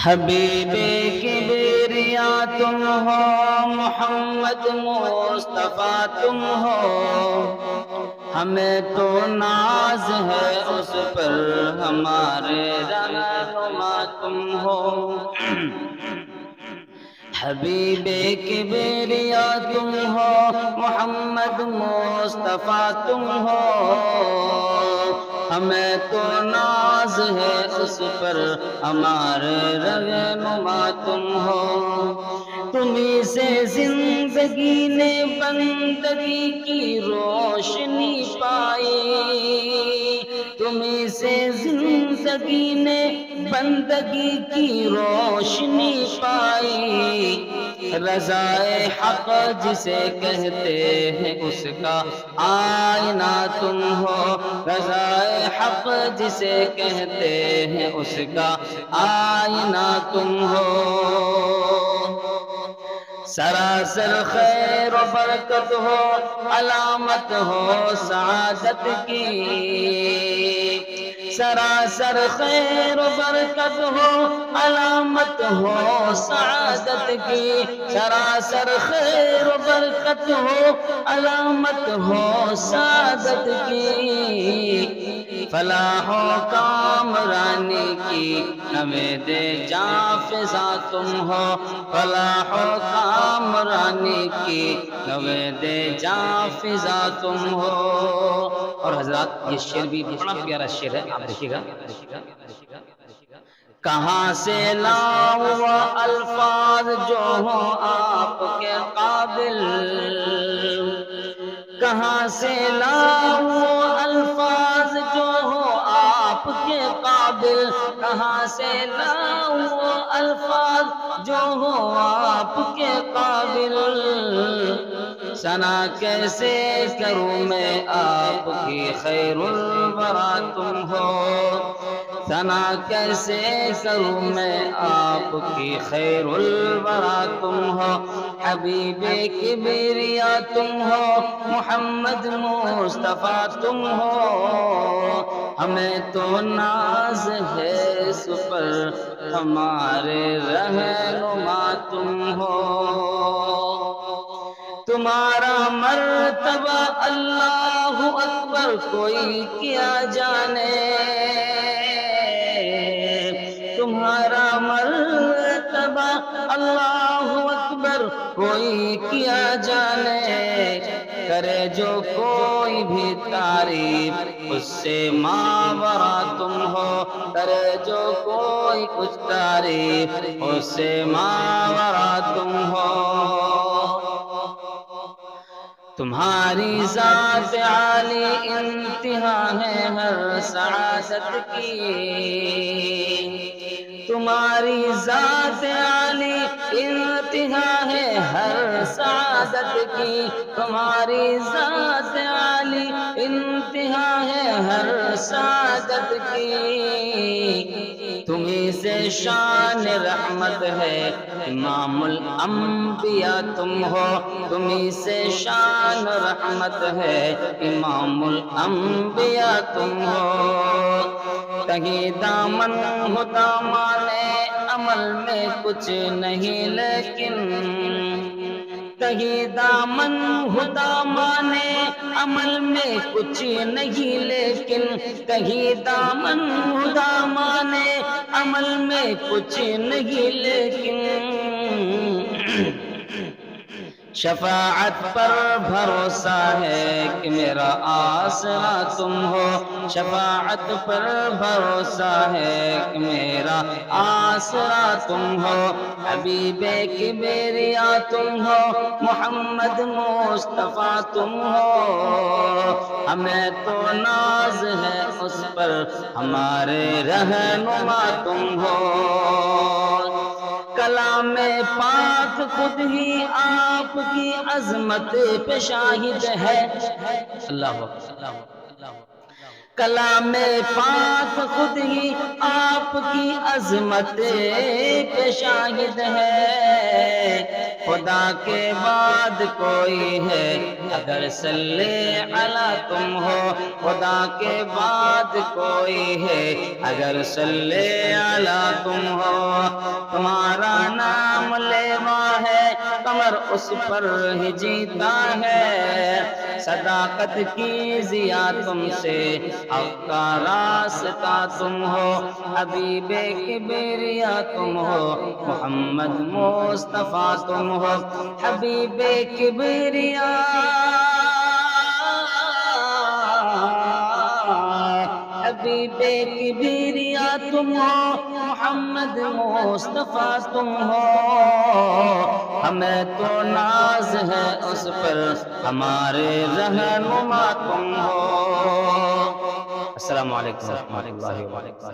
حبیب کبریا تم ہو، محمد مصطفیٰ تم ہو، ہمیں تو ناز ہے اس پر، ہمارے رہنما تم ہو۔ حبیب کبریا تم ہو، محمد مصطفیٰ تم ہو، ہمیں تو ناز ہے اس پر، ہمارے رہنما تم ہو۔ تمہیں سے زندگی نے بندگی کی روشنی پائی، تمہیں سے زندگی نے بندگی کی روشنی پائی، رضائے حق جسے کہتے ہیں اس کا آئینہ تم ہو، رضائے حق جسے کہتے ہیں اس کا آئینہ تم ہو۔ سراسر خیر و برکت ہو، علامت ہو سعادت کی، سراسر خیر و برکت ہو، علامت ہو سعادت کی، سراسر خیر و برکت ہو، علامت ہو سعادت کی، فلاح و کامرانی کی نوید جاں فضا تم ہو، فلاح و کامرانی کی نوید جاں فضا تم ہو۔ اور حضرات یہ شعر بھی بڑا پیارا شعر ہے، آپ دیکھیے گا۔ کہاں سے لاؤں وہ الفاظ جو ہوں آپ کے قابل، کہاں سے لاؤں وہ الفاظ جو ہوں آپ کے قابل، کہاں سے لاؤں وہ الفاظ جو ہوں آپ کے قابل، ثنا کیسے کروں میں آپ کی خیر الورا تم ہو، ثنا کیسے کروں میں آپ کی خیر الورا تم ہو۔ حبیب کبریا تم ہو، محمد مصطفیٰ تم ہو، ہمیں تو ناز ہے اس پر، ہمارے رہنما تم ہو۔ تمہارا مرتبہ اللہ اکبر کوئی کیا جانے، تمہارا مرتبہ اللہ اکبر کوئی کیا جانے، کرے جو کوئی بھی تعریف اس سے ماورا تم ہو، کرے جو کوئی کچھ تعریف اس سے ماورا تم ہو۔ تمہاری ذات عالی انتہا ہے ہر سعادت کی، تمہاری ذات عالی انتہا ہے ہر سعادت کی، تمہاری ذات عالی انتہا ہے ہر سعادت کی، تمہیں سے شان رحمت ہے امام الانبیاء تم ہو، تمہیں سے شان رحمت ہے امام الانبیاء تم ہو۔ کہیں دامن ہو دامان عمل میں کچھ نہیں لیکن، کہیں دامن ہو دامان عمل میں کچھ نہیں لیکن، کہیں دامن ہو دامان عمل میں کچھ نہیں لیکن، شفاعت پر بھروسہ ہے کہ میرا آسرا تم ہو، شفاعت پر بھروسہ ہے کہ میرا آسرا تم ہو۔ حبیب کبریا تم ہو، محمد مصطفیٰ تم ہو، ہمیں تو ناز ہے اس پر، ہمارے رہنما تم ہو۔ کلام پاک خود ہی آپ کی عظمت پہ شاہد ہے، اللہ اکبر، کلام پاک خود ہی آپ کی عظمت پہ شاہد ہے، خدا کے بعد کوئی ہے اگر صلی علی تم ہو، خدا کے بعد کوئی ہے اگر صلی علی تم ہو، تمہارا نام لیوا ہے قمر اس پر ہی جیتا ہے، صداقت کی ضیا تم سے حق کا راستہ تم ہو، حبیب کبریا تم ہو، محمد مصطفیٰ تم ہو، حبیب کبریا حبیب کبریا تم ہو، محمد مصطفیٰ تم ہو، ہمیں تو ناز ہے اس پر ہمارے رہنما تم ہو۔ السلام علیکم ورحمۃ اللہ وبرکاتہ۔